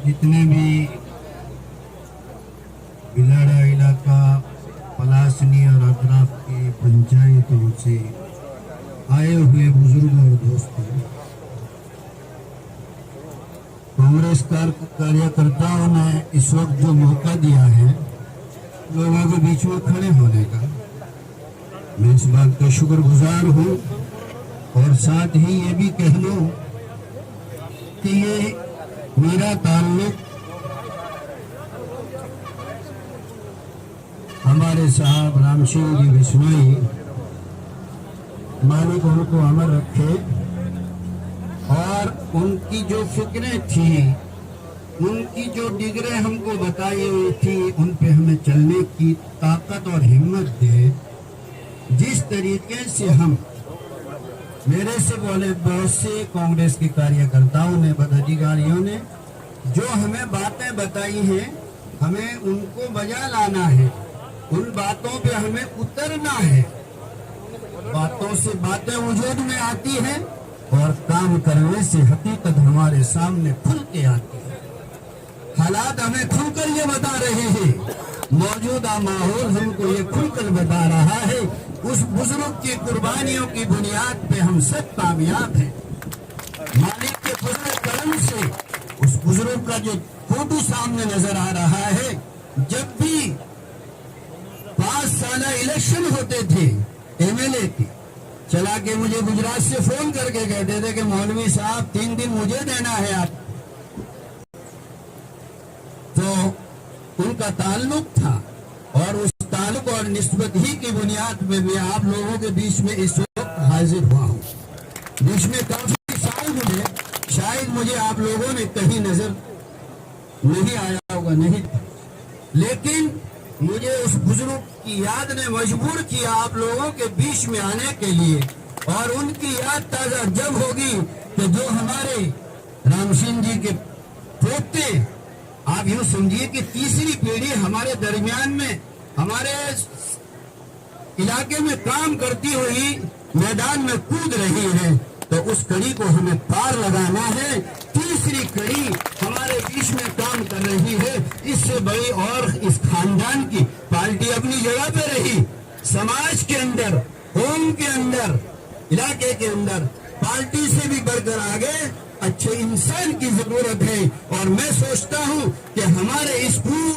जितने भी बिलाड़ा इलाका, पलासनी और अतराफ की पंचायतों से आए हुए बुजुर्गों और दोस्तों, कांग्रेस कार्यकर्ताओं ने इस वक्त जो मौका दिया है लोगों के बीच में खड़े होने का, मैं इस बात का शुक्रगुजार हूँ। और साथ ही ये भी कह लो कि ये मेरा ताल्लुक हमारे साहब राम सिंह जी बिश्नोई, मालिक उनको अमर रखे, और उनकी जो फिक्रें थी, उनकी जो डिगरें हमको बताई हुई थी, उन पे हमें चलने की ताकत और हिम्मत दे। जिस तरीके से हम, मेरे से बोले बहुत से कांग्रेस के कार्यकर्ताओं ने, पदाधिकारियों ने जो हमें बातें बताई हैं, हमें उनको बजा लाना है, उन बातों पे हमें उतरना है। बातों से बातें वजूद में आती हैं और काम करने से हकीकत हमारे सामने खुल के आती है। हालात हमें खुलकर ये बता रहे हैं, मौजूदा माहौल हमको ये खुलकर बता रहा है। उस बुजुर्ग की कुर्बानियों की बुनियाद पे हम सब कामयाब हैं। मालिक के फजल करम से उस बुजुर्ग का जो फोटो सामने नजर आ रहा है, जब भी 5 साल इलेक्शन होते थे एमएलए के, चला के मुझे गुजरात से फोन करके कहते थे कि मौलवी साहब 3 दिन मुझे देना है आप। तो उनका ताल्लुक था और उस ताल्लुक और निस्बत ही की बुनियाद पे मैं आप लोगों के बीच में इस वक्त हाजिर हुआ हूँ। बीच में काफी साल हुए, शायद मुझे आप लोगों ने कहीं नजर नहीं आया होगा, नहीं, लेकिन मुझे उस बुजुर्ग की याद ने मजबूर किया आप लोगों के बीच में आने के लिए। और उनकी याद ताजा जब होगी कि जो हमारे राम सिंह जी के पोते, आप यूं समझिए कि तीसरी पीढ़ी हमारे दरमियान में, हमारे इलाके में काम करती हुई मैदान में कूद रही है, तो उस कड़ी को हमें पार लगाना है। तीसरी कड़ी हमारे बीच में काम कर रही है, इससे बड़ी और इस खानदान की पार्टी अपनी जगह पे रही, समाज के अंदर, कौम के अंदर, इलाके के अंदर पार्टी से भी बढ़कर आगे अच्छे इंसान की जरूरत है। और मैं सोचता हूं कि हमारे इस